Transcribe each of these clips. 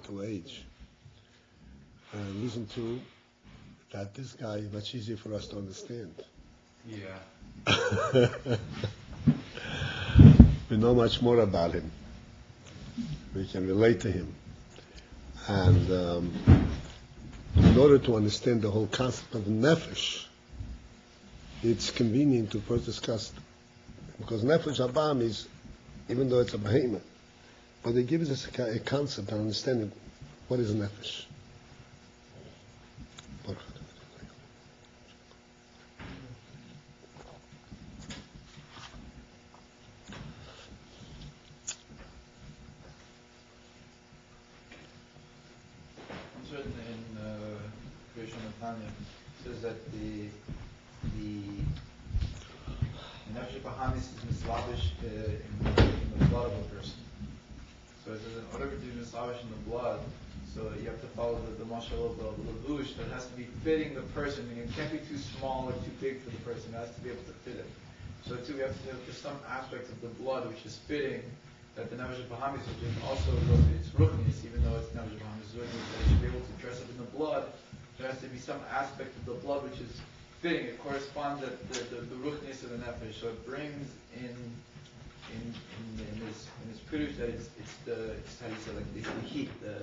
to age. Listen to that this guy is much easier for us to understand. Yeah. We know much more about him. We can relate to him. And in order to understand the whole concept of the nefesh, it's convenient to first discuss, because nefesh abam is, even though it's a behemoth, but it gives us a concept and understanding what is nefesh. Says that the nefesh bahamis is mislavish in the blood of a person. So it says in order to be mislavish in the blood, so you have to follow the mashal of the lavush, that has to be fitting the person. Meaning it can't be too small or too big for the person. It has to be able to fit it. So too, we have to know there's some aspect of the blood which is fitting, that the nefesh bahamis, which is also it's ruchnis, even though it's nefesh bahamis ruchnis, that it should be able to dress up in the blood. There has to be some aspect of the blood which is fitting. It corresponds to the ruchnis of the nefesh. So it brings in his pirush that it's how you say, like the heat, the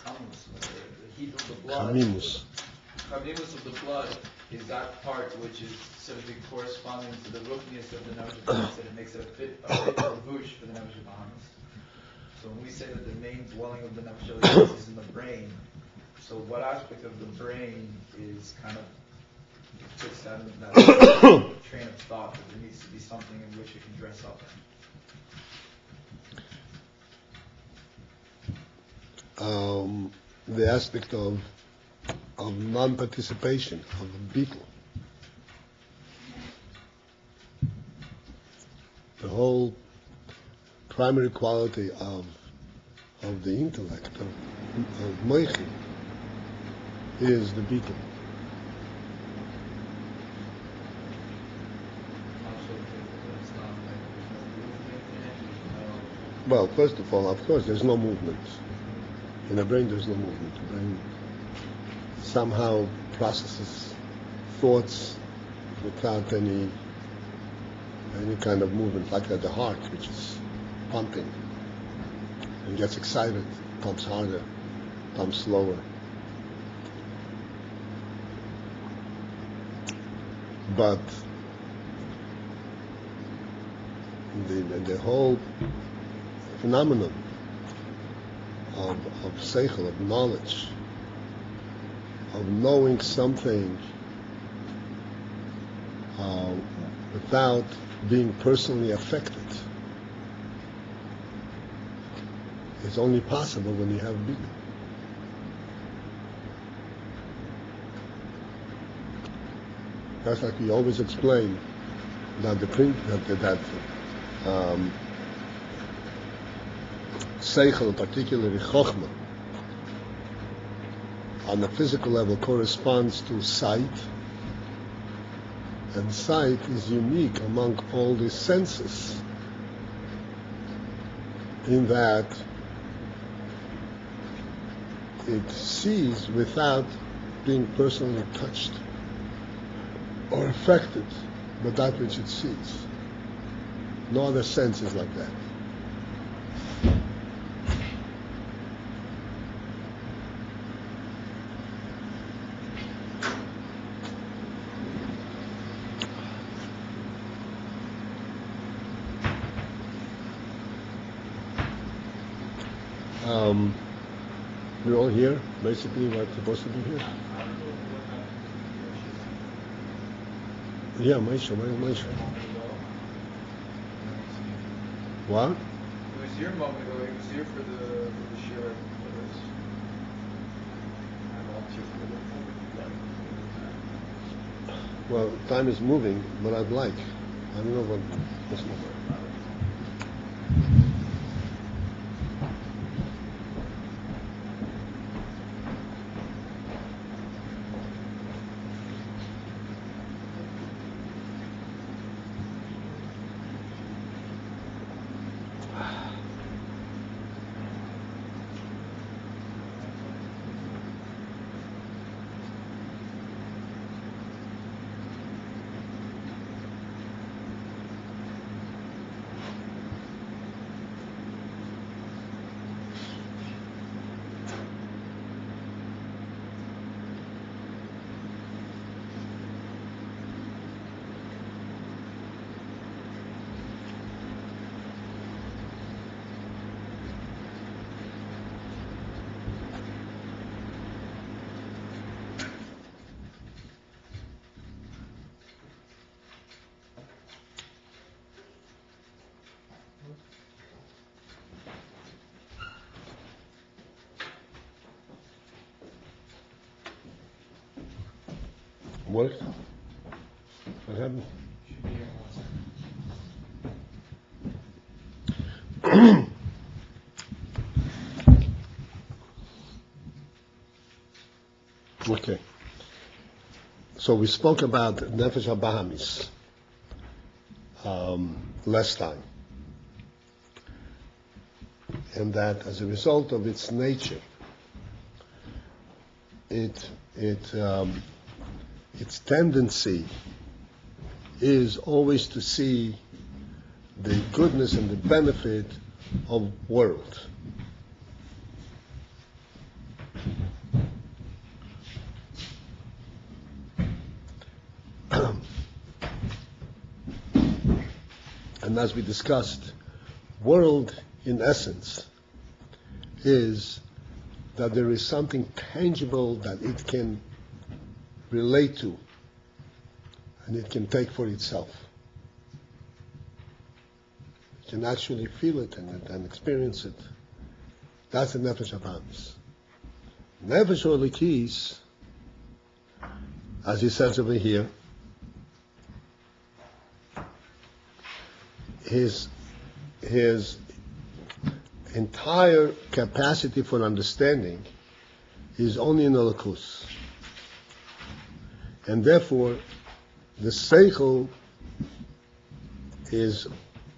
chamus, the heat of the blood. Chamimus of the blood is that part which is sort of corresponding to the ruchnis of the nefesh bahamis, that it makes it a fit levush for the nefesh bahamis. So when we say that the main dwelling of the nefesh is in the brain. So what aspect of the brain is kind of puts that in that train of thought that there needs to be something in which it can dress up in? The aspect of non-participation, of the beetle. The whole primary quality of the intellect, of moichi, is the beetle. Well, first of all, of course, there's no movement. In the brain, there's no movement. The brain somehow processes thoughts without any kind of movement, like the heart, which is pumping and gets excited, pumps harder, pumps slower. But the whole phenomenon of seichel, of knowledge, of knowing something without being personally affected, is only possible when you have bina. That's like we always explain that seichel, particularly chokhmah, on the physical level corresponds to sight, and sight is unique among all the senses in that it sees without being personally touched or affected by that which it sees. No other sense is like that. We're all here, basically, we're supposed to be here. Yeah, Maisha. What? He was here a moment ago. He was here for the share. Well, time is moving, but I'd like. I don't know what this moment. worked? What happened? Should be here in 1 second. Okay. So we spoke about Nefesh HaBahamis last time. And that as a result of its nature, its tendency is always to see the goodness and the benefit of world. And as we discussed, world in essence is that there is something tangible that it can relate to and it can take for itself. It can actually feel it and experience it. That's the Nefesh HaBahamis. Nefesh Olikis, as he says over here, his entire capacity for understanding is only in Elokus. And therefore, the Seichel is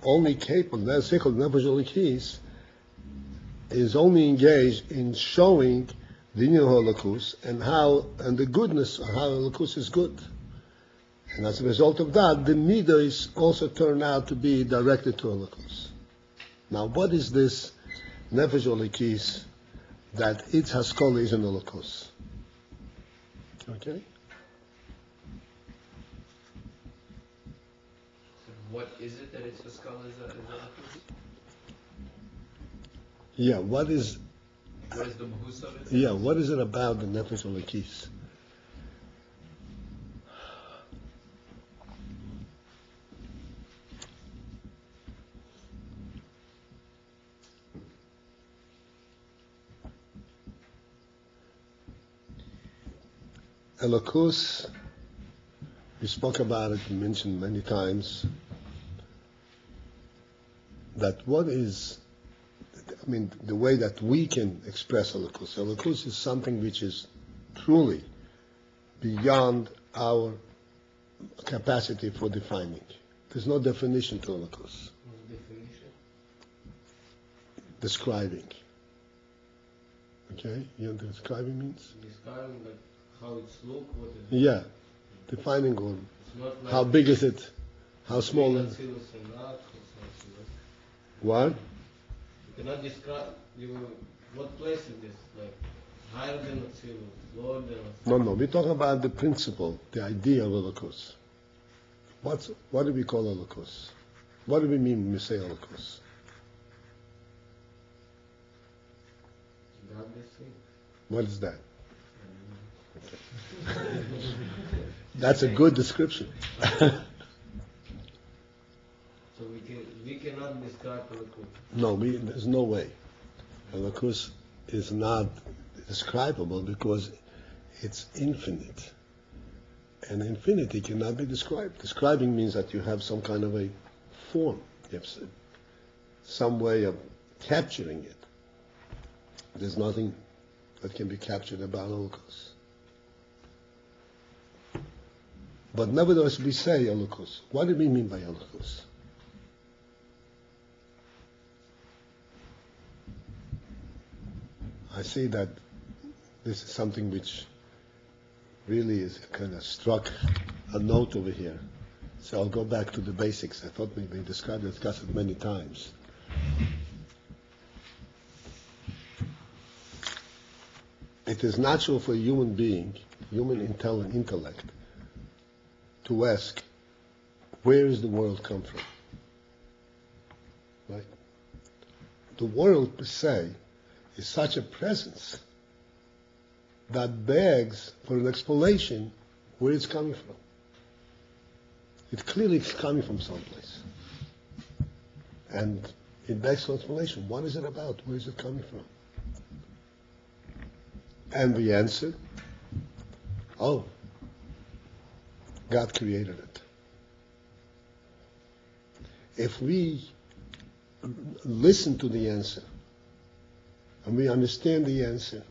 only capable, the Seichel, Nefesh Olikis, is only engaged in showing the Inyan Elokus and the goodness of how Elokus is good. And as a result of that, the midos also turn out to be directed to Elokus. Now, what is this Nefesh Olikis that its haskalah is in Elokus? Okay? So what is it that it's Haskalah is a Yeah, what is What is the mahus of it? Yeah, what is it about the Nefesh Olikis? Elokus, we spoke about it, mentioned many times, that what is, the way that we can express Elokus. Elokus is something which is truly beyond our capacity for defining. There's no definition to Elokus. Describing. Okay? You know what describing means? Describing like how it's look, what is Yeah. Defining or it's not like how big is it? How small is it? Atzilus and not, it's not Atzilus. What? You cannot describe what place is this, like higher than Atzilus, lower than Atzilus. No, we're talking about the principle, the idea of Elokus. What do we call Elokus? What do we mean when we say Elokus? God this thing. What is that? That's a good description. So we cannot describe Elokus. No, there's no way. Elokus is not describable because it's infinite. And infinity cannot be described. Describing means that you have some kind of a form. You have some way of capturing it. There's nothing that can be captured about Elokus. But nevertheless, we say Elokus. What do we mean by Elokus? I see that this is something which really is kind of struck a note over here. So I'll go back to the basics. I thought we discussed it many times. It is natural for a human being, human intellect, to ask, where does the world come from? Right? The world per se is such a presence that begs for an explanation where it's coming from. It clearly is coming from someplace. And it begs for explanation. What is it about? Where is it coming from? And we answer, God created it. If we listen to the answer and we understand the answer,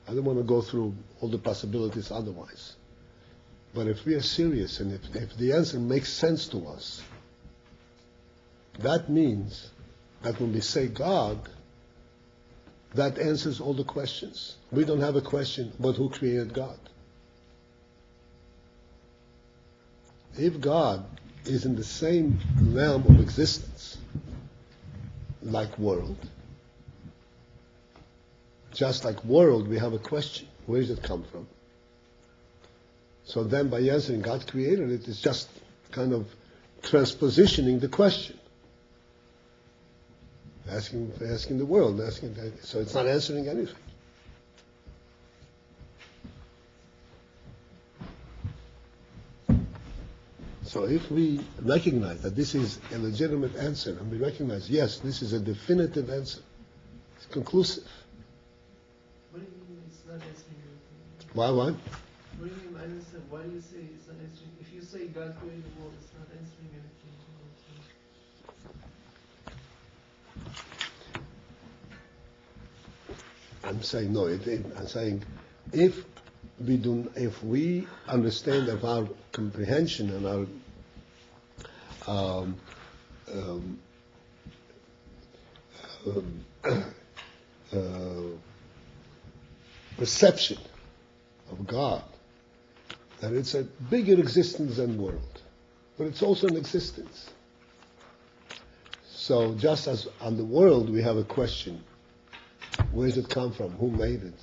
I don't want to go through all the possibilities otherwise. But if we are serious and if the answer makes sense to us, that means that when we say God, that answers all the questions. We don't have a question, but who created God? If God is in the same realm of existence like world, just like world, we have a question. Where does it come from? So then by answering God created it, it's just kind of transpositioning the question. Asking the world, so it's not answering anything. So if we recognize that this is a legitimate answer, and we recognize, yes, this is a definitive answer, it's conclusive. What do you mean it's not answering anything? Why? What do you mean? I understand. Why do you say it's not answering? If you say God created the world, it's not answering anything. I'm saying no. I'm saying if we understand of our comprehension and our perception of God, that it's a bigger existence than world, but it's also an existence. So just as on the world we have a question, where does it come from? Who made it?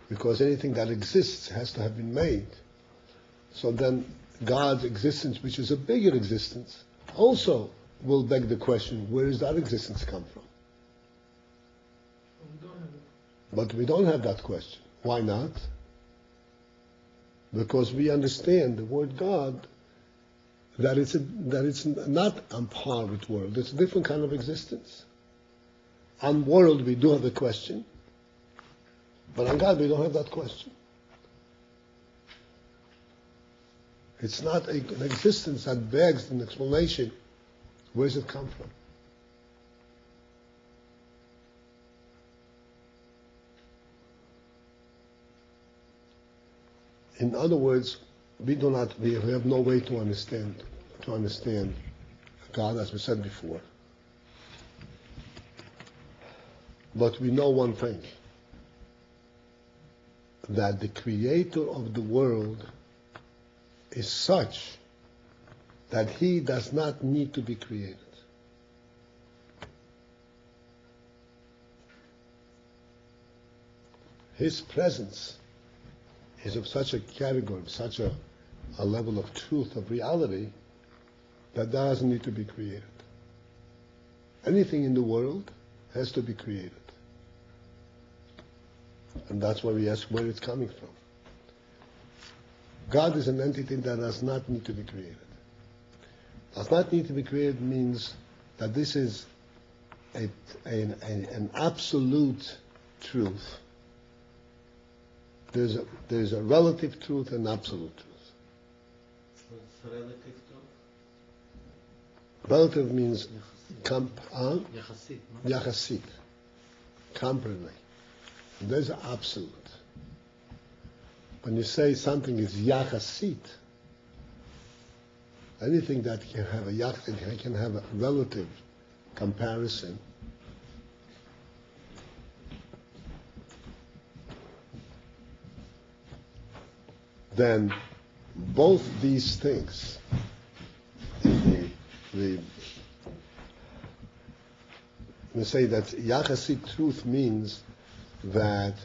Because anything that exists has to have been made. So then God's existence, which is a bigger existence, also will beg the question, where does that existence come from? But we don't have that question. Why not? Because we understand the word God, that it's not on par with world. It's a different kind of existence. On world we do have a question, but on God we don't have that question. It's not an existence that begs an explanation. Where does it come from? In other words, we have no way to understand God, as we said before. But we know one thing, that the creator of the world is such that he does not need to be created. His presence is of such a category, such a level of truth, of reality, that doesn't need to be created. Anything in the world has to be created. And that's why we ask where it's coming from. God is an entity that does not need to be created. Does not need to be created means that this is an absolute truth. There's a relative truth and absolute truth. What's relative truth? Relative means Yachasit. Yachasit, comparatively. And there's an absolute. When you say something is Yachasit, anything that can have can have a relative comparison, then both these things, we say that Yachasit truth means that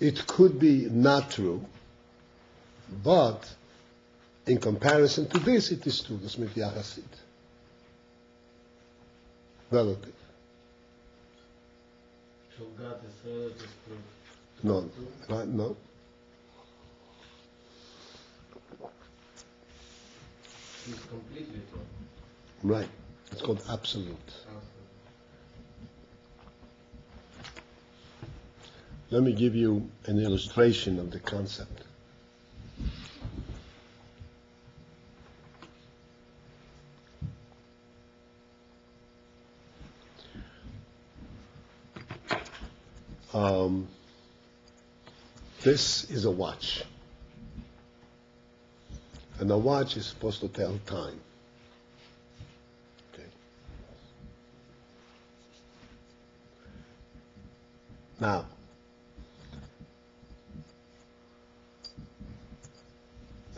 it could be not true, but in comparison to this, it is true. This means Yachasit. Relative. So God is relative truth. No, right? No. He's completely true. Right. It's called absolute. Let me give you an illustration of the concept. This is a watch. And a watch is supposed to tell time. Okay. Now,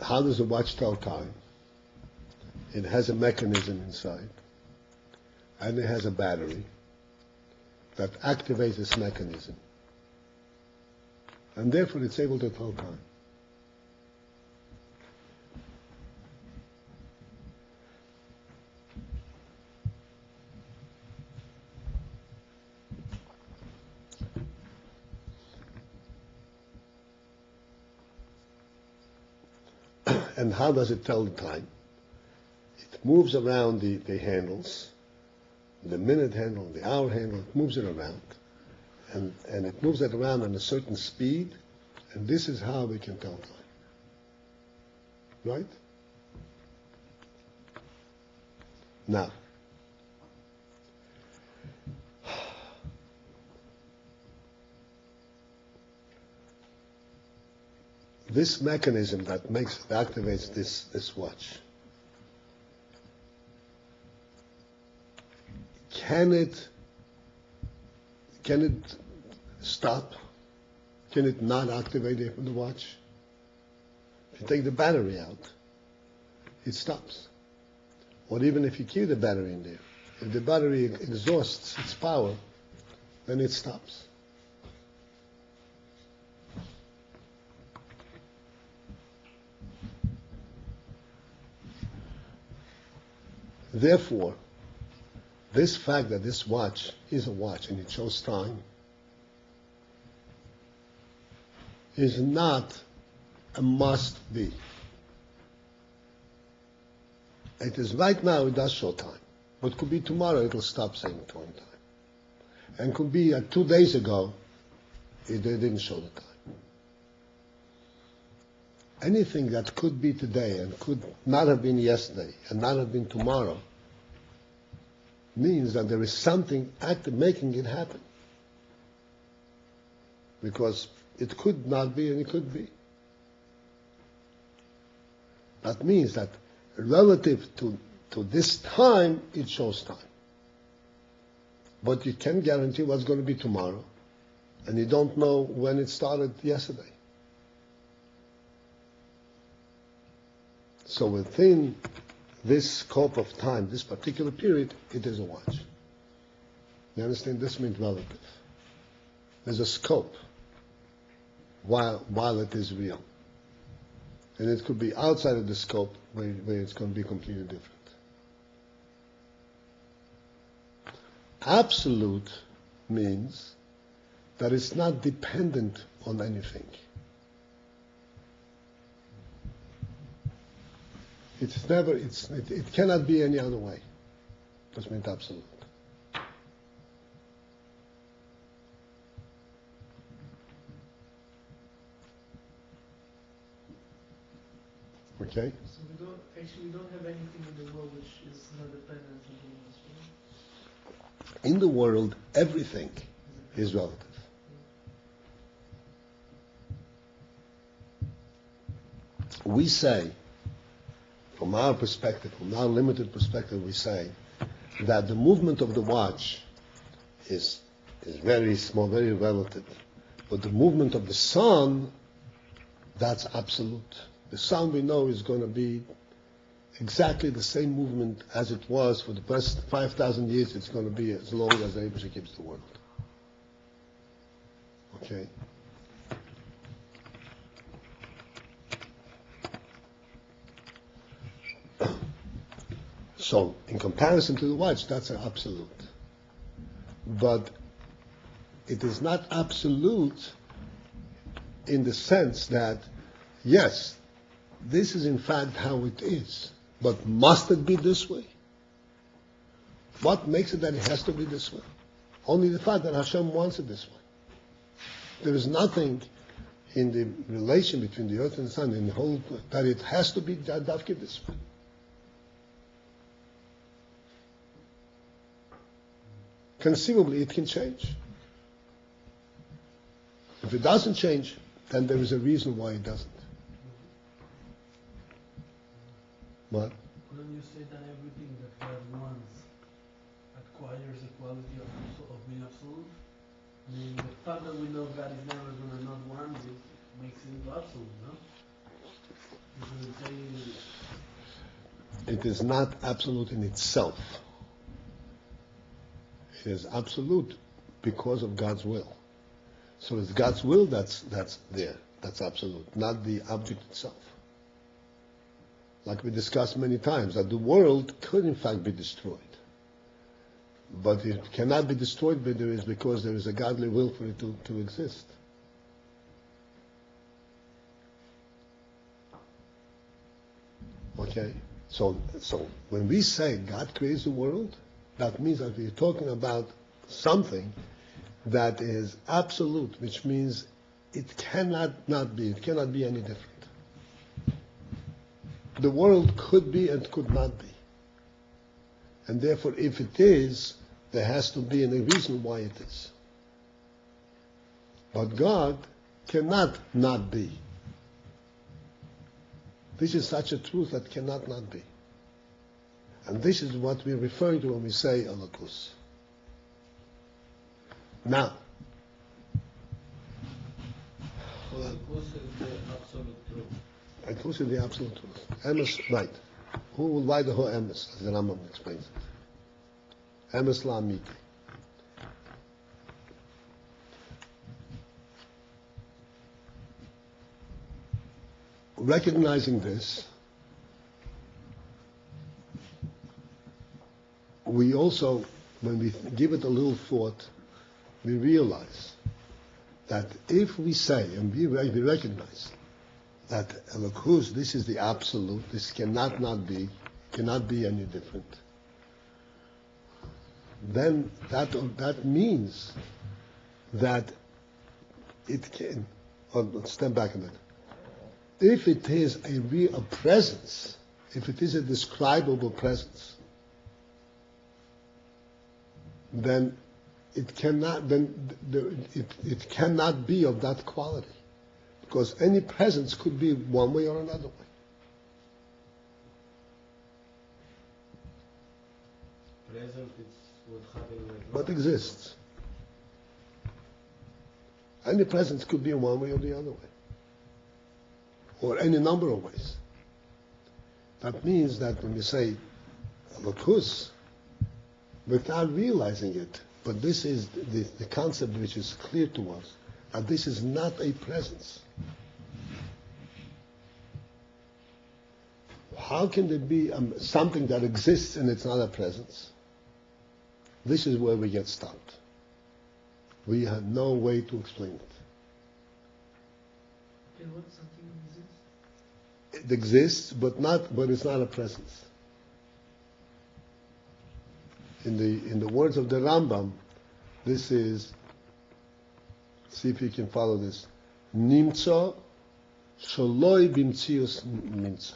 how does a watch tell time? It has a mechanism inside, and it has a battery that activates this mechanism. And therefore it's able to tell time. And how does it tell the time? It moves around the handles, the minute handle, the hour handle, it moves it around. And it moves it around at a certain speed, and this is how we can tell time. Right? Now, this mechanism that activates this watch, can it stop? Can it not activate the watch? If you take the battery out, it stops. Or even if you keep the battery in there, if the battery exhausts its power, then it stops. Therefore, this fact that this watch is a watch and it shows time is not a must be. It is right now, it does show time. But could be tomorrow it will stop saying time. And could be 2 days ago, it didn't show the time. Anything that could be today and could not have been yesterday and not have been tomorrow means that there is something active making it happen. Because it could not be and it could be. That means that relative to this time, it shows time. But you can't guarantee what's going to be tomorrow. And you don't know when it started yesterday. So within this scope of time, this particular period, it is a watch. You understand? This means relative. There's a scope while it is real. And it could be outside of the scope where it's going to be completely different. Absolute means that it's not dependent on anything. It cannot be any other way. That's meant absolute. Okay? So we don't have anything in the world which is not dependent on the us, right? In the world, everything is relative. We say, from our perspective, from our limited perspective, we say that the movement of the watch is very small, very relative. But the movement of the sun, that's absolute. The sun we know is going to be exactly the same movement as it was for the past 5,000 years. It's going to be as long as the Abba keeps the world. Okay? So, in comparison to the watch, that's an absolute. But it is not absolute in the sense that, yes, this is in fact how it is. But must it be this way? What makes it that it has to be this way? Only the fact that Hashem wants it this way. There is nothing in the relation between the earth and the sun, in the whole, that it has to be Davki this way. Conceivably, it can change. If it doesn't change, then there is a reason why it doesn't. What? Couldn't you say that everything that God wants acquires the quality of being absolute? I mean, the fact that we know God is never going to not want it makes it absolute, no? You couldn't say It is not absolute in itself. It is absolute because of God's will. So it's God's will that's there, that's absolute, not the object itself. Like we discussed many times, that the world could in fact be destroyed. But it cannot be destroyed because there is a godly will for it to exist. Okay? So when we say God creates the world, that means that we're talking about something that is absolute, which means it cannot be any different. The world could be and could not be. And therefore, if it is, there has to be a reason why it is. But God cannot not be. This is such a truth that cannot not be. And this is what we're referring to when we say Elokus. Now, Elokus is the absolute truth. Elokus is the absolute truth. Emes, right. Who will write the whole Emes, as the Rambam explains it? Emes La'amiti. Recognizing this, we also, when we give it a little thought, we realize that if we say, and we recognize, that Elokus, this is the absolute, this cannot be any different, then that means that it can, let's step back a minute. If it is a real presence, if it is a describable presence, then it cannot be of that quality, because any presence could be one way or another way. Present is what happened right now. What exists? Any presence could be one way or the other way, or any number of ways. That means that when we say Elokus, without realizing it, but this is the concept which is clear to us, that this is not a presence. How can there be something that exists and it's not a presence? This is where we get stopped. We have no way to explain it. Okay, what something exists? It exists, but it's not a presence. In the words of the Rambam, this is, see if you can follow this, Nimtza shaloi b'mtzius nimtza.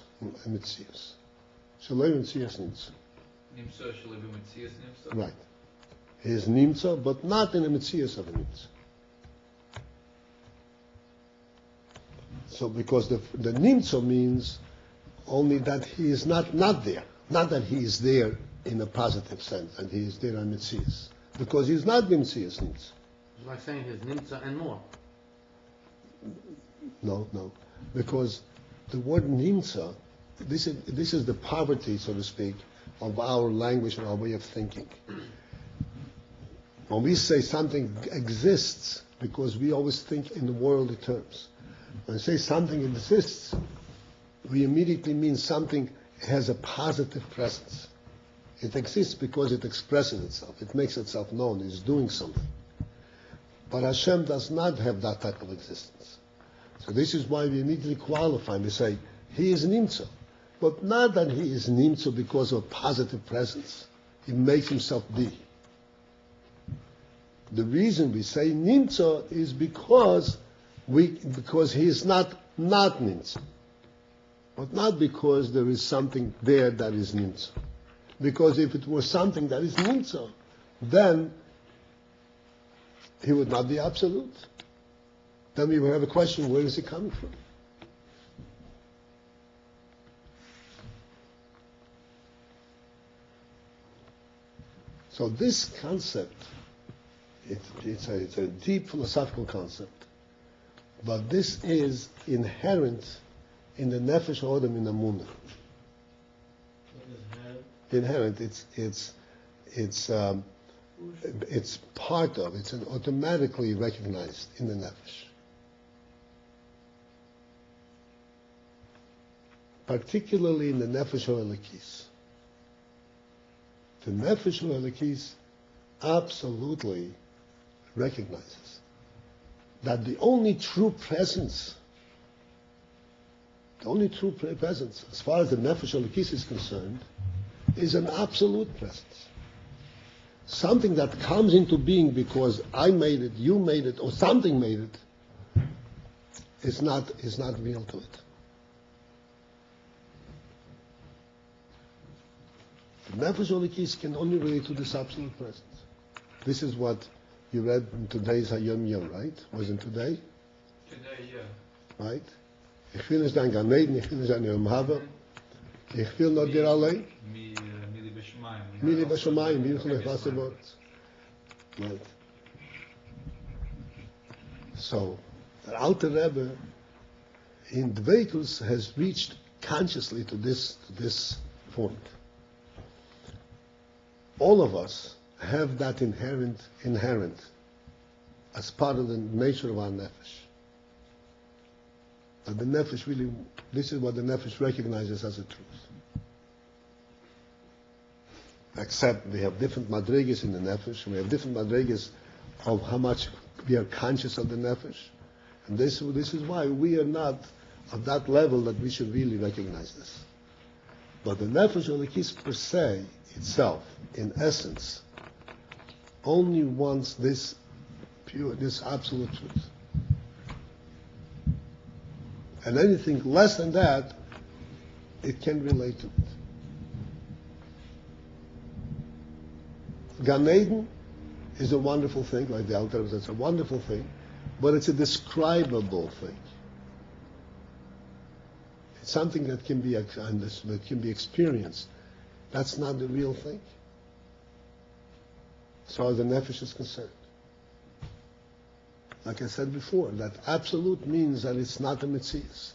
Shaloi b'mtzius nimtza. Nimsa shall be Mitzias Nimsa. Right. He is nimtza, but not in the mitzius of a nimtza. So because the nimtza means only that he is not there. Not that he is there in a positive sense, and he is there on mitzias. Because he is not mitzias nimtza. It's like saying his nimtza and more. No. Because the word nimtza, this is the poverty, so to speak, of our language and our way of thinking. When we say something exists, because we always think in the worldly terms. When we say something exists, we immediately mean something has a positive presence. It exists because it expresses itself. It makes itself known. It's doing something. But Hashem does not have that type of existence. So this is why we immediately qualify. We say, He is Nimtza. But not that He is Nimtza because of a positive presence. He makes Himself be. The reason we say Nimtza is because He is not Nimtza. But not because there is something there that is Nimtza. Because if it were something that is Nimtza, then He would not be absolute. then we will have a question, where is it coming from? So this concept, it's a deep philosophical concept, but this is inherent in the nefesh odom in the Amunah. Inherent. It's part of. It's automatically recognized in the nefesh. Particularly in the nefesh ha'elokis. The nefesh ha'elokis absolutely recognizes that the only true presence, as far as the nefesh ha'elokis is concerned, is an absolute presence. Something that comes into being because I made it, you made it, or something made it, is not real to it. The nefesh ha'elokis can only relate to this absolute presence. This is what you read in today's Hayom Yom, right? Wasn't today? Today, yeah. Right? Ich will nicht ein Gan Eden, ich will nicht ein Yom Hava, ich will nur dir allein. Mili b'shamayim, mili b'shamayim. Right. So, the Alter Rebbe in Dveikus has reached consciously to this point. All of us have that inherent as part of the nature of our nefesh. But the nefesh really, this is what the nefesh recognizes as a truth. Except we have different madrigas in the nefesh, we have different madrigas of how much we are conscious of the nefesh. And this is why we are not at that level that we should really recognize this. But the nefesh ha'elokis per se, itself, in essence, only wants this pure, this absolute truth. And anything less than that, it can relate to it. Gan Eden is a wonderful thing, like the Alter says, it's a wonderful thing, but it's a describable thing. It's something that can be experienced. That's not the real thing, as far as the nefesh is concerned. Like I said before, that absolute means that it's not a metzias.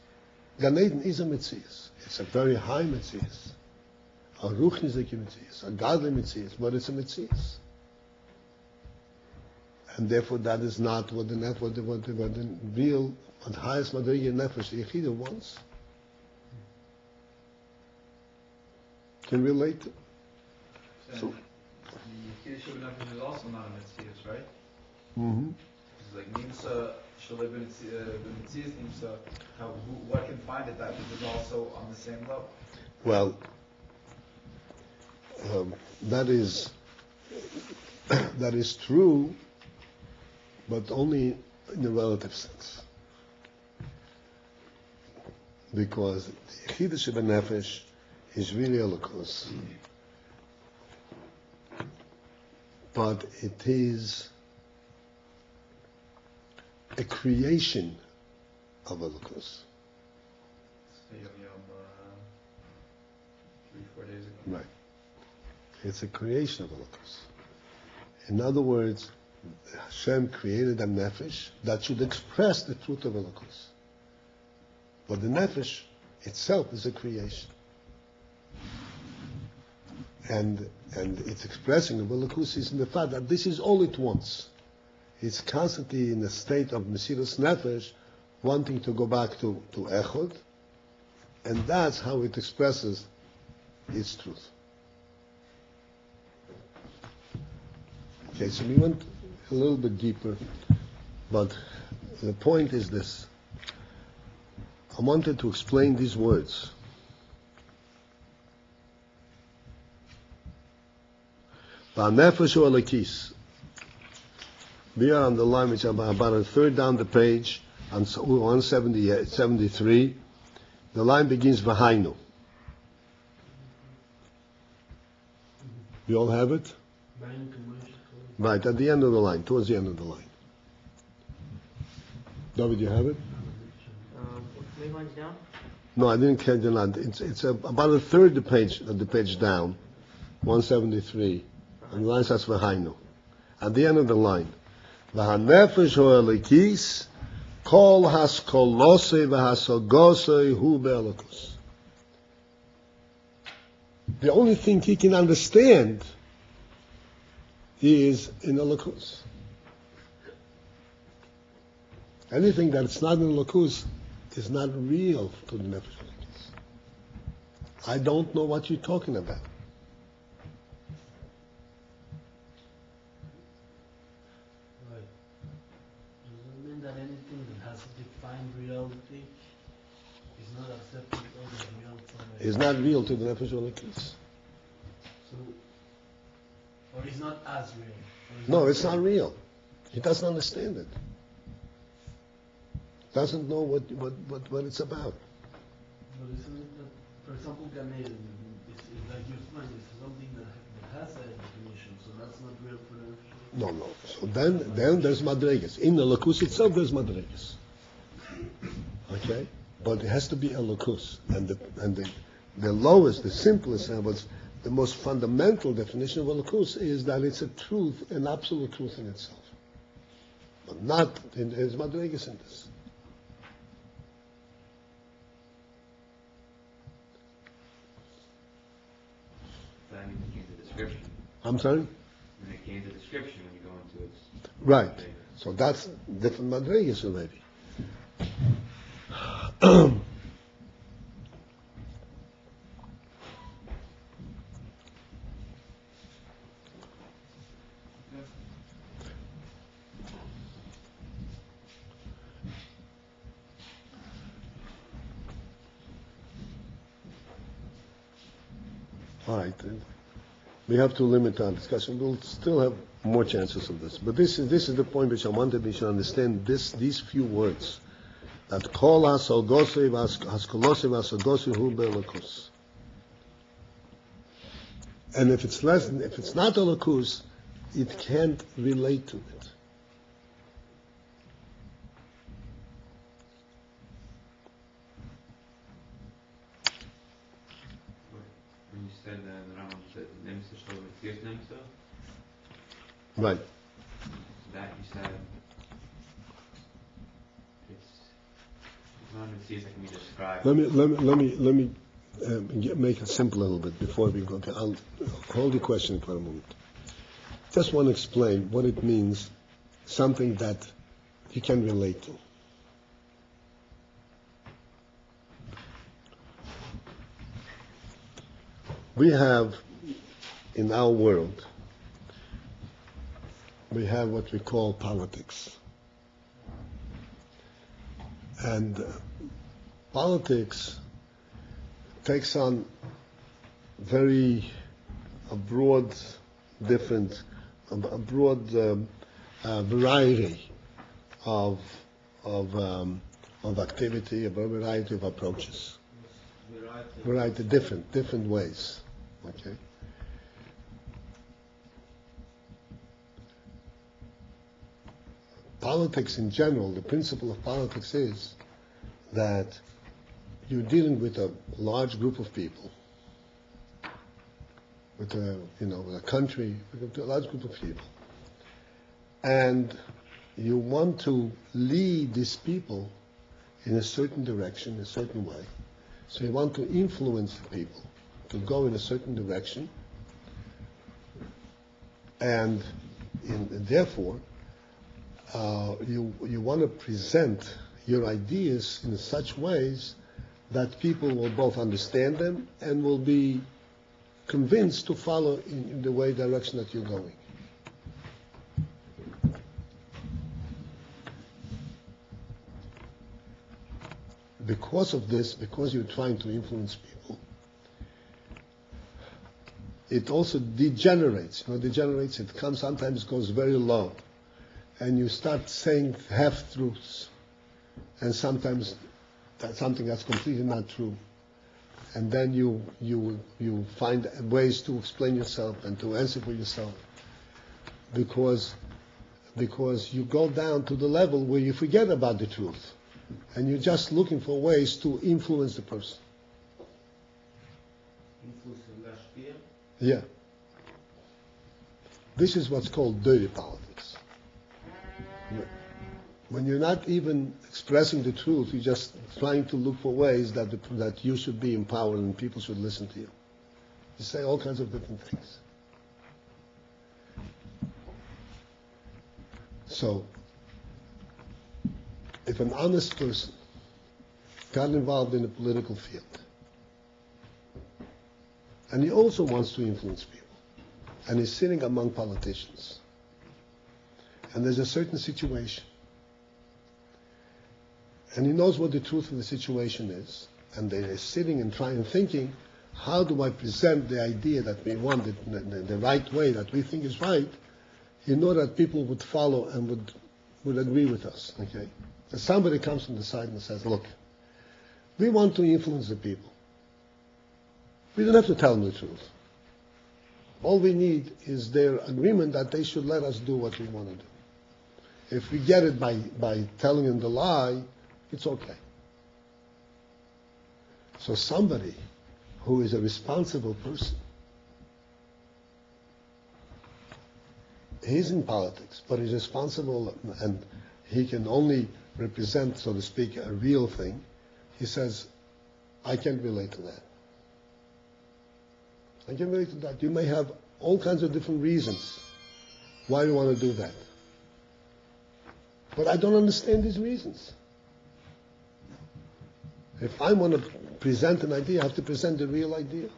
Gan Eden is a metzias. It's a very high metzias. A ruchnizik metzias, a godly metzias, but it's a metzias. And therefore that is not what the real, what the highest madriga nefesh, the Yechida wants. Can relate to. So, the Yechida Sheba Nefesh is also not a Metzias, right? Mm-hmm. It's like Nimsa, Shalei B'Metzias, Nimsa, what can find it that is also on the same level? Well, that is true, but only in a relative sense. Because the Yechida Sheba Nefesh is really Elokus, but it is a creation of Elokus. Yom 3-4 days ago. Right. It's a creation of Elokus. In other words, Hashem created a nefesh that should express the truth of Elokus. But the nefesh itself is a creation. And its expressing of Elokus is in the fact that this is all it wants. It's constantly in a state of Mesirus Nefesh, wanting to go back to Echod, and that's how it expresses its truth. Okay, so we went a little bit deeper, but the point is this. I wanted to explain these words. Ba'nefesh ha'elokis. We are on the line which is about a third down the page, on 173. The line begins V'hainu. You all have it? Right, at the end of the line, towards the end of the line. David, you have it? Three lines down? No, I didn't catch the line. It's about a third the page down, 173. And the line starts v'hainu. At the end of the line, v'hanefesh ho'elikis, kol haskolosei v'hasogosei hu be'elokus. The only thing he can understand is in elokus. Anything that's not in elokus is not real to the nefesh elokus. I don't know what you're talking about. Right. Does that mean that anything that has a defined reality is not accepted or is real somewhere? It's not real to the nefesh elokus. So, or is not as real? Or is No, it's not real. He doesn't understand it. Doesn't know what it's about. But isn't it that, for example, Gan Eden, is like you explained, it's something that has a definition, so that's not real for them. No. So then there's madregas. In the lakus itself, there's madregas. Okay, but it has to be a lakus, and the lowest, the simplest, and what's the most fundamental definition of a lakus is that it's a truth, an absolute truth in itself, but not there's madregas in this. That means it came to description. I'm sorry. And it came to description when you go into its. Right. So that's different madregas already. All right. We have to limit our discussion. We'll still have more chances of this. But this is the point which I wanted we should understand these few words. That kol hasolgosi haskolosi vasogosi hu be'elokus. And if it's not elokus, it can't relate to it. When you said the Rambam said Nimsa Shlo V'Tzias Nimsa, Right. that you said it's not V'Tzias that can be described. Let me make it simple a little bit before we go. Okay, I'll hold the question for a moment. Just want to explain what it means, something that you can relate to. We have, in our world, we have what we call politics. And politics takes on a broad variety of activity, a variety of approaches. Variety, different ways. Okay. Politics in general, the principle of politics is that you're dealing with a large group of people, with a country, with a large group of people, and you want to lead these people in a certain direction, a certain way. So you want to influence the people to go in a certain direction, and therefore you want to present your ideas in such ways that people will both understand them and will be convinced to follow in the direction that you're going. Because of this, because you're trying to influence people, it also degenerates. It sometimes goes very low. And you start saying half-truths. And sometimes that's something that's completely not true. And then you find ways to explain yourself and to answer for yourself. Because because you go down to the level where you forget about the truth, and you're just looking for ways to influence the person. Yeah. This is what's called dirty politics. When you're not even expressing the truth, you're just trying to look for ways that you should be empowered and people should listen to you. You say all kinds of different things. So, if an honest person got involved in the political field, and he also wants to influence people, and he's sitting among politicians, and there's a certain situation, and he knows what the truth of the situation is, and they're sitting and thinking, how do I present the idea that we want the right way, that we think is right, you know that people would follow and would agree with us, okay? And somebody comes from the side and says, look, we want to influence the people. We don't have to tell them the truth. All we need is their agreement that they should let us do what we want to do. If we get it by telling them the lie, it's okay. So somebody who is a responsible person, he's in politics, but he's responsible and he can only represent, so to speak, a real thing. He says, I can't relate to that. I can relate to that. You may have all kinds of different reasons why you want to do that. But I don't understand these reasons. If I want to present an idea, I have to present the real idea.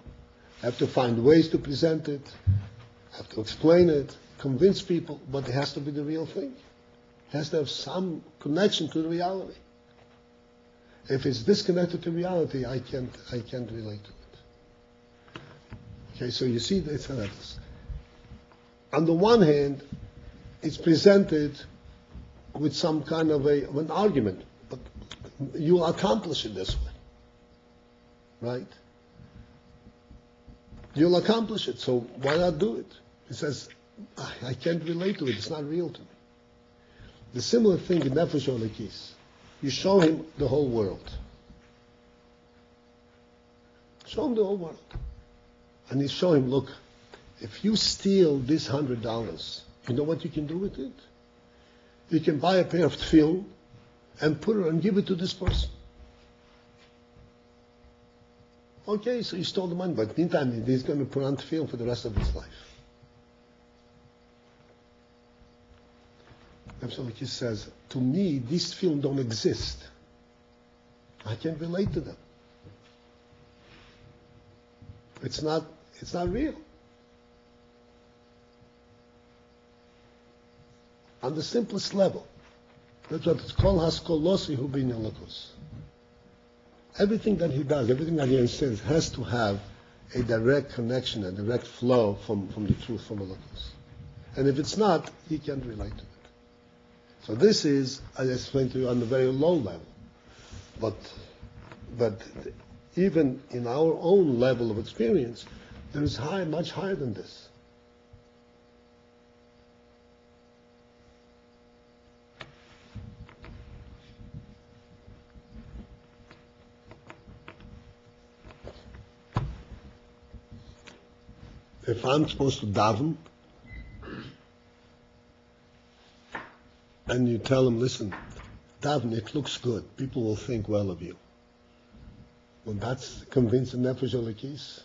I have to find ways to present it. I have to explain it, convince people, but it has to be the real thing. It has to have some connection to the reality. If it's disconnected to reality, I can't relate to it. Okay, so you see, it's like this. On the one hand, it's presented with some kind of an argument, but you accomplish it this way, right? You'll accomplish it, so why not do it? He says, I can't relate to it, it's not real to me. The similar thing in Nefesh Olekis. You show him the whole world. Show him the whole world. And you show him, look, if you steal this $100, you know what you can do with it? You can buy a pair of tefillin and put it and give it to this person. Okay, so you stole the money, but meantime, he's going to put on tefillin for the rest of his life. Absolutely, he says, to me, these tefillin don't exist. I can't relate to them. It's not real. On the simplest level. That's what it's called haskolosi hu bin elokus. Everything that he does, everything that he understands, has to have a direct connection, a direct flow from the truth, from elokus. And if it's not, he can't relate to it. So this is, as I explained to you, on the very low level. But even in our own level of experience, there is much higher than this. If I'm supposed to daven, and you tell them, listen, daven, it looks good. People will think well of you. Well, that's convincing Nefesh Olekis.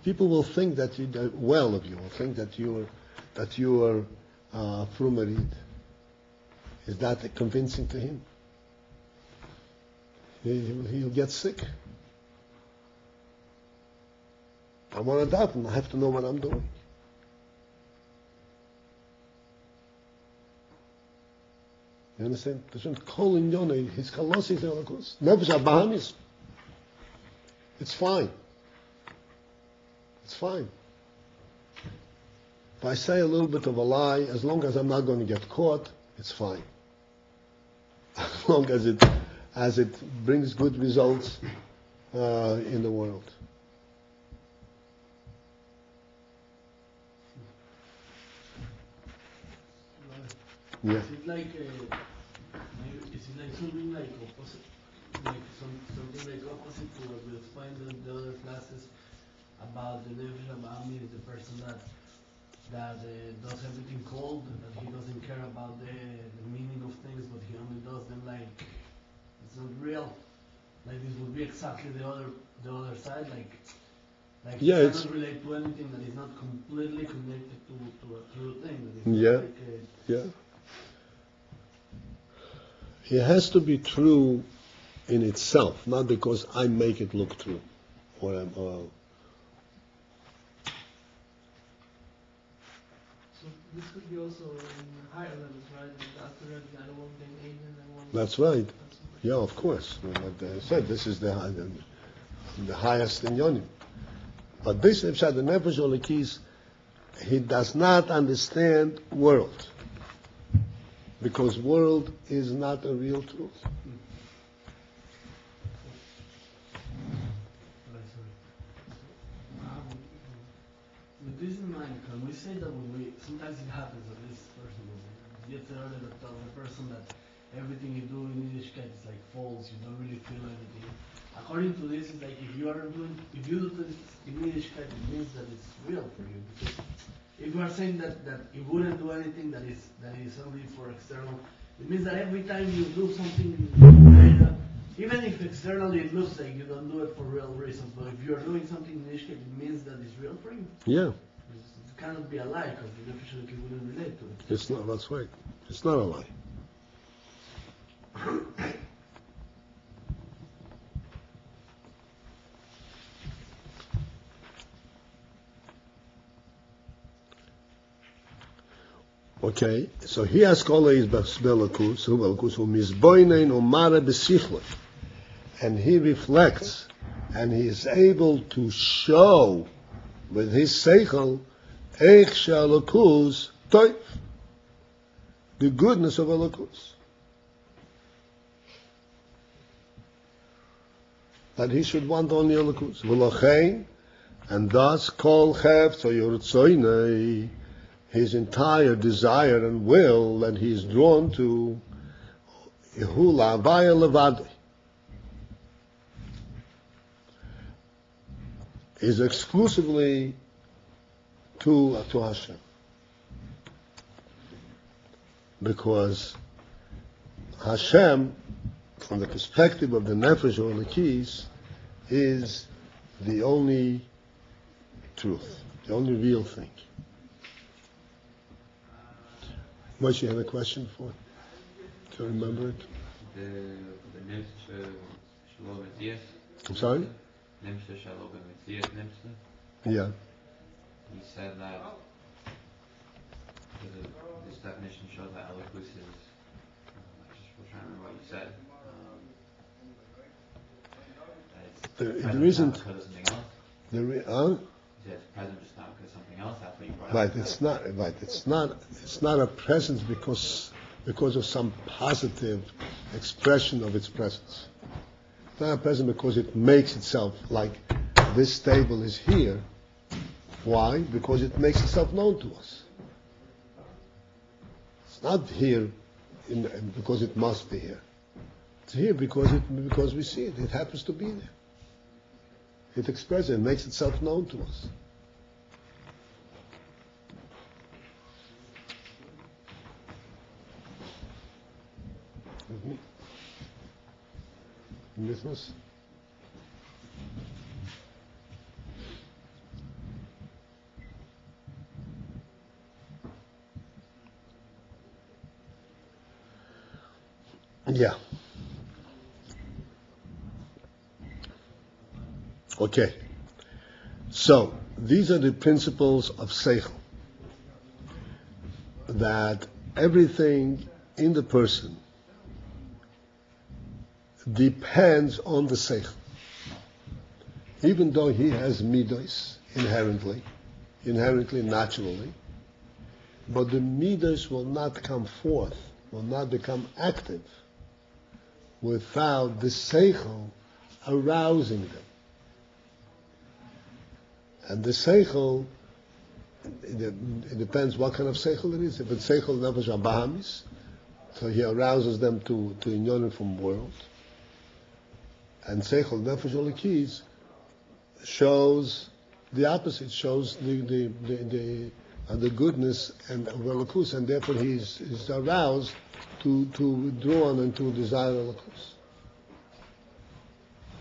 People will think that well of you, will think that you are frumarid. Is that convincing to him? He'll get sick. I want to daven. I have to know what I'm doing. You understand? Kol inyonei, his kalosis elokus. Nefesh habahamis. It's fine. It's fine. If I say a little bit of a lie, as long as I'm not going to get caught, it's fine. As long as it brings good results in the world. Yeah. Is it like maybe is it like something like opposite, like something like opposite to what we explained in the other classes about the nefesh abami is the person that does everything cold, that he doesn't care about the meaning of things, but he only does them like it's not real. Like this would be exactly the other side, like Yeah, he it's- cannot relate to anything that is not completely connected to a true thing. That is Yeah. not like Yeah. It has to be true in itself, not because I make it look true. Or I'm, So this could be also in higher levels, right? Like after I don't want them alien, I want. that's right. That's what- Yeah, of course. Like I said, this is the highest in Yonim. But this, the Nefesh Olikis, he does not understand world. Because world is not a real truth. With this in mind, can we say that when we sometimes it happens at least personally, yet earlier that tell the person that everything you do in Yiddishkeit is like false, you don't really feel anything. According to this, it's like if you do this in Yiddishkeit, it means that it's real for you. Because if you are saying that you wouldn't do anything that is only for external, it means that every time you do something, even if externally it looks like you don't do it for real reasons, but if you are doing something in Yiddishkeit, it means that it's real for you. Yeah, It cannot be a lie because the Nefesh wouldn't relate to it. it's not, that's right. It's not a lie. Okay, so he has kola is belakus, who misboinen umara besichle, and he reflects, and he is able to show with his seichel eich shalakus toif, the goodness of alakus. That he should want only alakus. V'lochein, and thus kol chefetz or yortzoinei, his entire desire and will that he is drawn to, Yehula Avaya Levadi, is exclusively to Hashem. Because Hashem, from the perspective of the Nefesh or the keys, is the only truth, the only real thing. Moshe, you have a question for? Can you remember it? The Nimsa Shalom Matthias. I'm sorry? Nimsa Shalom Matthias Nimsa. Yeah. He said that this definition shows that Elikus is. I just was trying to remember what you said. That it's There present isn't- not because of something else. He said it's present just not because of something else. That's what you brought Right, up. it's not right. It's not a presence because of some positive expression of its presence. It's not a presence because it makes itself like this table is here. Why? Because it makes itself known to us. It's not here because it must be here. It's here because we see it. It happens to be there. It expresses, it makes itself known to us. With me? Business? Yeah. Okay. So, these are the principles of Seichel. That everything in the person depends on the Seichel. Even though he has midos inherently, naturally, but the midos will not come forth, will not become active without the Seichel arousing them. And the Seichel it depends what kind of seichel it is. If it's seichel nefesh abahamis, so he arouses them to inyonim from world. And seichel nefesh olikis shows the opposite, shows the goodness and elikus, and therefore he's aroused to draw on and to desire elikus.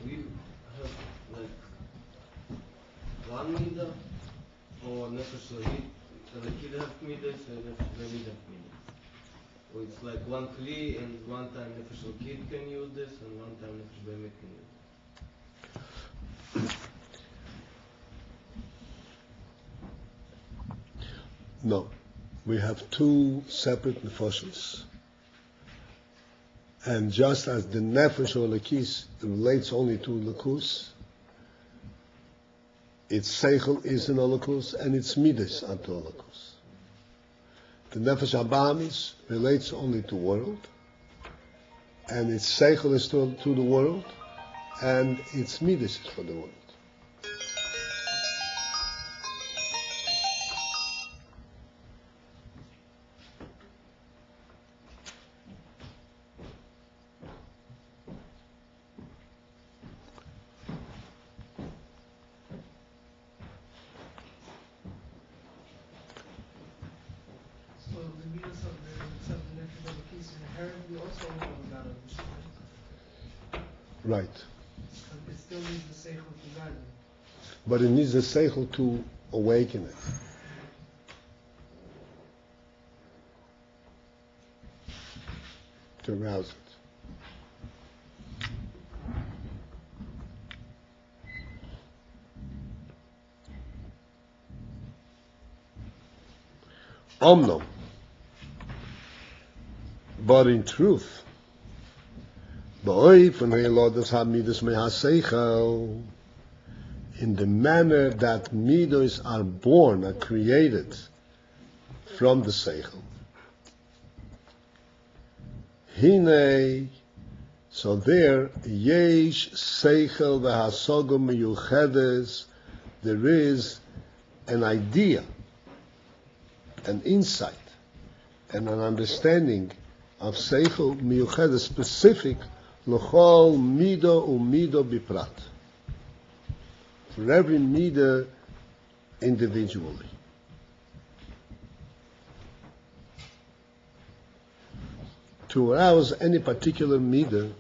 We have like one midah or nefesh lahid. The kid have midas and nefesh lahid have midas. Or it's like one kli, and one time nefesh lahid can use this, and one time nefesh behemet can use it. No, we have two separate nefashos. And just as the nefesh or lekis relates only to lekus, its seichel is an olekus and its midas are to olekus. The nefesh abamis relates only to world, and its seichel is to the world, and its midas is for the world. So the midas of the nefesh elokis inherently also from God of the Right. But it still needs the seichel to guide them. But it needs the seichel to awaken it. To arouse it. Omnom. But in truth, in the manner that midos are born, are created from the seichel. Hine, so there, yesh seichel v'hasogom miyuchedes, there is an idea, an insight, and an understanding of seichel miyuchedes specific l'chol mido u'mido biprat. For every midah individually. To arouse any particular midah,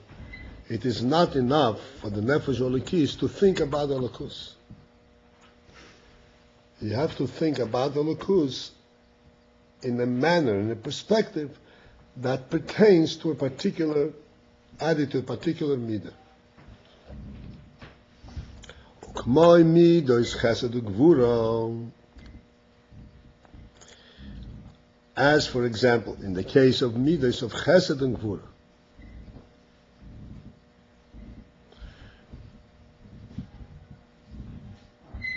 it is not enough for the nefesh olikis to think about elikus. You have to think about elikus in a manner, in a perspective that pertains to a particular attitude, a particular midah. Ukmoi midos chesed ugvura. As, for example, in the case of midos of chesed and gvura.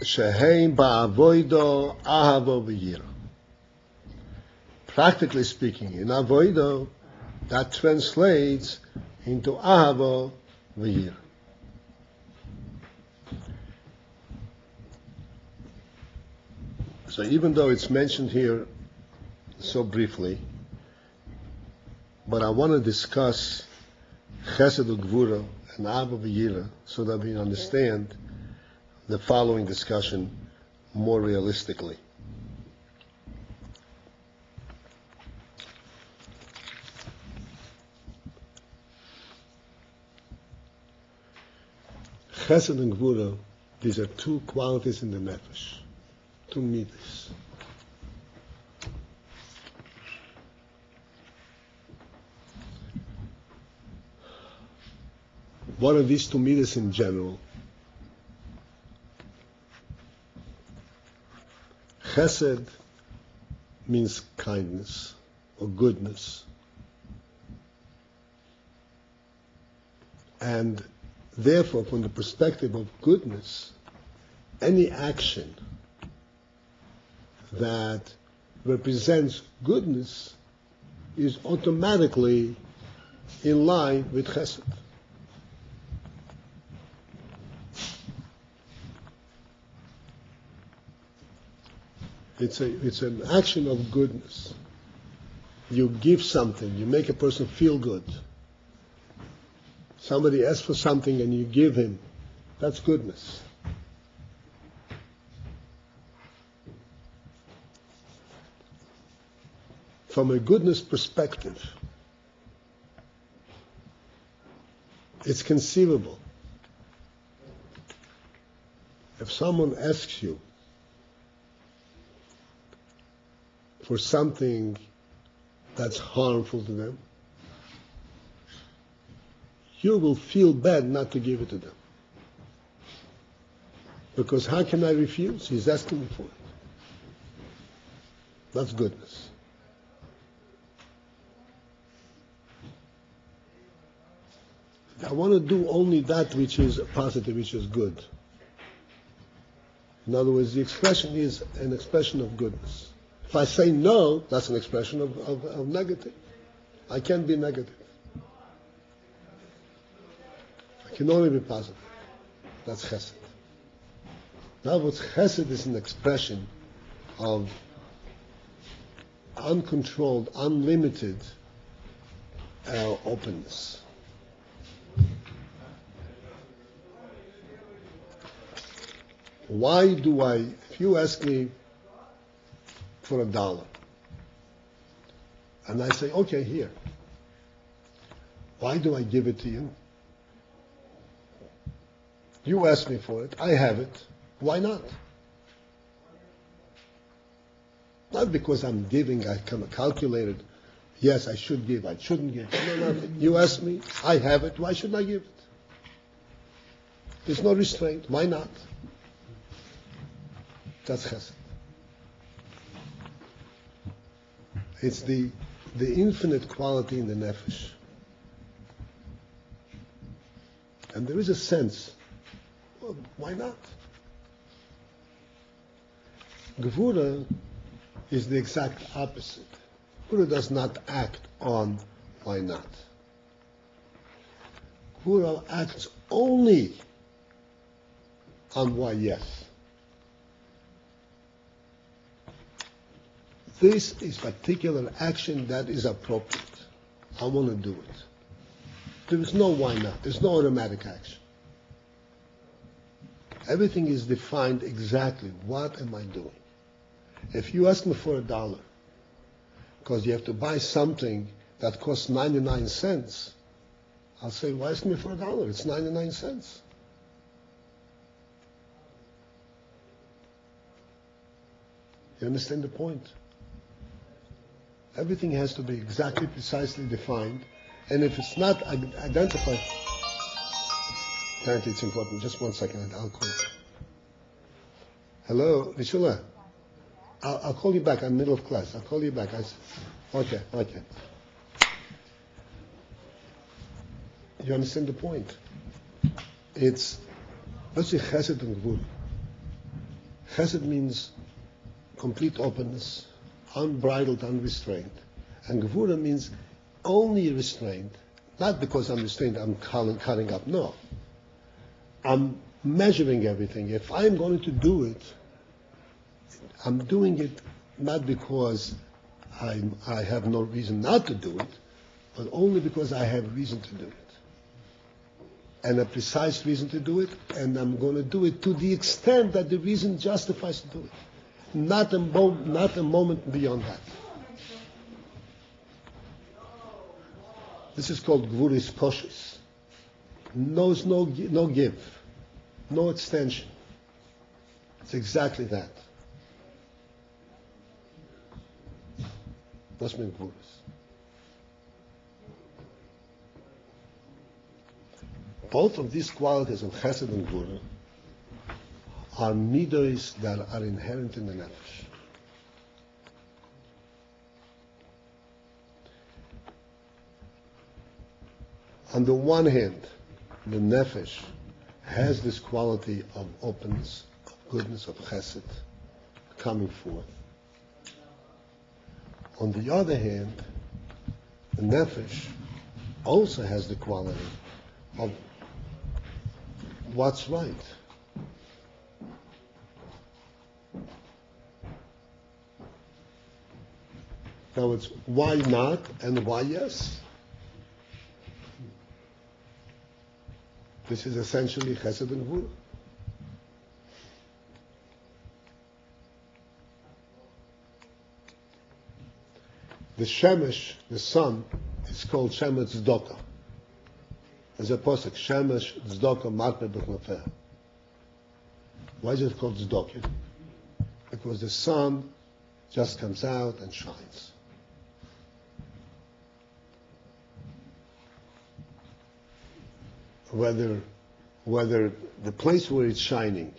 Sheheim ba'avoido ahavo v'yira. Practically speaking, in avoido, that translates into ahavo v'yira. So even though it's mentioned here so briefly, but I want to discuss chesed ugvura and ahava v'yira so that we understand the following discussion more realistically. Chesed and gvura, these are two qualities in the nefesh, two midas. What are these two midas in general? Chesed means kindness or goodness. And therefore, from the perspective of goodness, any action that represents goodness is automatically in line with chesed. It's an action of goodness. You give something, you make a person feel good. Somebody asks for something and you give him. That's goodness. From a goodness perspective, it's conceivable. If someone asks you for something that's harmful to them, you will feel bad not to give it to them. Because how can I refuse? He's asking me for it. That's goodness. I want to do only that which is positive, which is good. In other words, the expression is an expression of goodness. If I say no, that's an expression of negative. I can't be negative. I can only be positive. That's chesed. In other words, chesed is an expression of uncontrolled, unlimited openness. Why do if you ask me for $1, and I say, okay, here, why do I give it to you? You asked me for it, I have it, why not? Not because I'm giving, I kind of calculated, yes, I should give, I shouldn't give. No, nothing. You asked me, I have it, why shouldn't I give it? There's no restraint, why not? That's chesed. It's the infinite quality in the nefesh. And there is a sense, well, why not? Gevura is the exact opposite. Gevura does not act on why not. Gevura acts only on why yes. This is particular action that is appropriate. I want to do it. There is no why not. There's no automatic action. Everything is defined exactly. What am I doing? If you ask me for $1, because you have to buy something that costs 99 cents, I'll say, why ask me for $1? It's 99 cents. You understand the point? Everything has to be exactly, precisely defined. And if it's not identified, apparently it's important. Just 1 second, I'll call you. Hello, Rishula. I'll call you back. I'm middle of class. I'll call you back. Okay. You understand the point? Let's say chesed and gvur. Chesed means complete openness, unbridled, unrestrained. And gevura means only restrained, not because I'm restrained, I'm cutting up. No. I'm measuring everything. If I'm going to do it, I'm doing it not because I have no reason not to do it, but only because I have reason to do it. And a precise reason to do it, and I'm going to do it to the extent that the reason justifies to do it. Not a moment beyond that. This is called gvuris koshes. No give, no extension. It's exactly that. That's mean gvuris. Both of these qualities of chesed and gvura are midos that are inherent in the nefesh. On the one hand, the nefesh has this quality of openness, of goodness, of chesed coming forth. On the other hand, the nefesh also has the quality of what's right. In other words, why not and why yes? This is essentially Chesed and Gvura. The Shemesh, the sun, is called Shemesh Tzedakah. There's a posuk, Shemesh Tzedakah Marpe B'chnafeh. Why is it called Tzedakah? Because the sun just comes out and shines. Whether the place where it's shining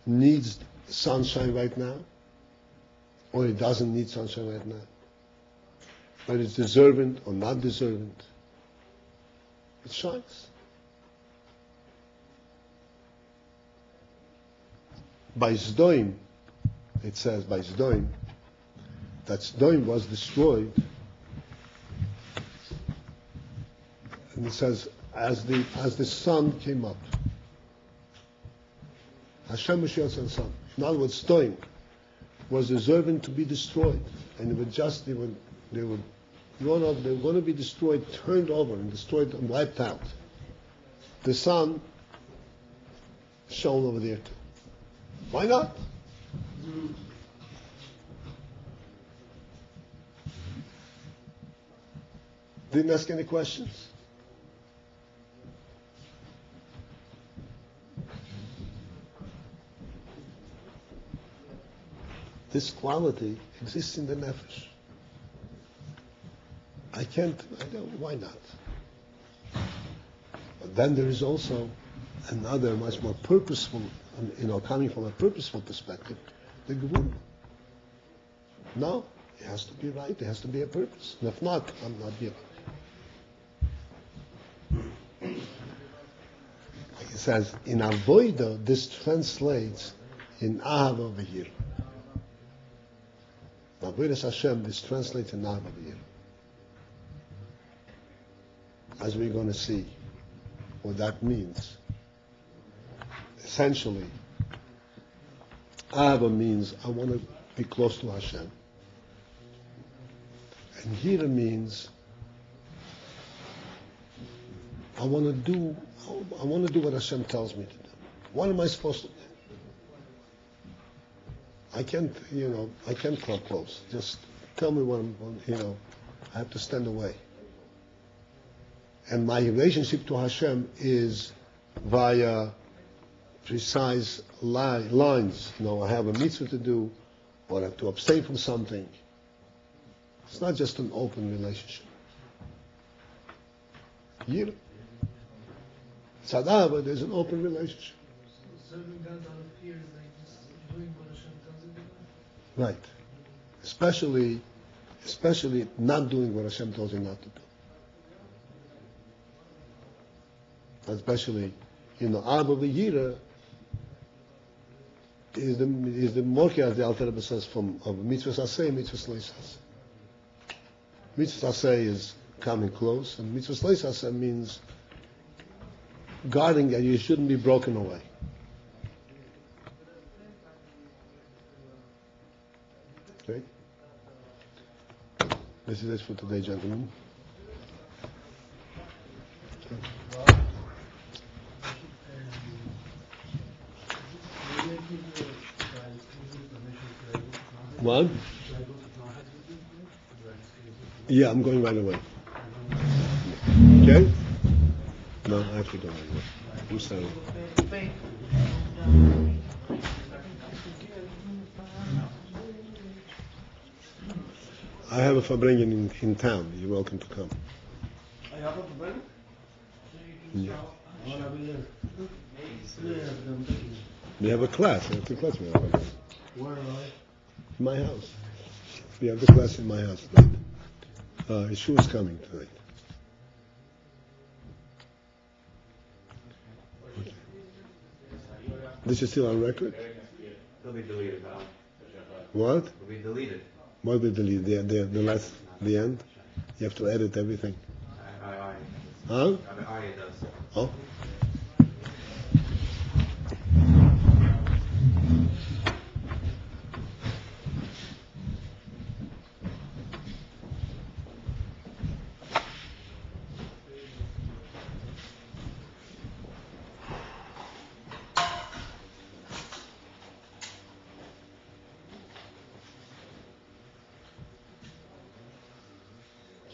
needs sunshine right now, or it doesn't need sunshine right now, whether it's deserving or not deserving, it shines. By Zdoim, it says by Zdoim, that Zdoim was destroyed, and it says as the sun came up. Hashem Mashiach and sun. In other words, Zdoim was deserving to be destroyed, and they were going to be destroyed, turned over and destroyed and wiped out. The sun shone over there too. Why not? Didn't ask any questions. This quality exists in the nefesh. I don't, why not? But then there is also another much more purposeful, coming from a purposeful perspective, the Gevurah. No, it has to be right, there has to be a purpose. And if not, I'm not giving. Like it says, in Avodah, this translates in Ahava V'Yirah. In Avodas Hashem, this translates in Ahava V'Yirah. As we're going to see what that means. Essentially, Ahava means I want to be close to Hashem. And Yira means I want to do what Hashem tells me to do. What am I supposed to do? I can't come close. Just tell me what I have to stand away. And my relationship to Hashem is via precise lines. I have a mitzvah to do, or I have to abstain from something. It's not just an open relationship. Yira. Tzadava, there's an open relationship. Serving God out of fear is like just doing what Hashem tells you to do. Right. Especially not doing what Hashem tells you not to do. Especially, Abba V'Yira is the Morki, as the Alter Rebbe says, of Mitzvah Aseh, Mitzvah Leisas. Mitzvah Aseh is coming close, and Mitzvah Leisas means guarding that you shouldn't be broken away. Okay? This is it for today, gentlemen. What? Yeah, I'm going right away. Okay? No, I have to go right away. I'm sorry. I have a Fabrengen in town. You're welcome to come. I have a Fabrengen? Yeah. I want to be there. We have a class. We have a class. Where are I? My house. We have the class in my house tonight. Yeshua is coming tonight. Okay. This is still on record? It'll be deleted, huh? What? It'll be deleted. What will delete? The end? You have to edit everything. Huh? I does. Oh?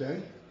Okay?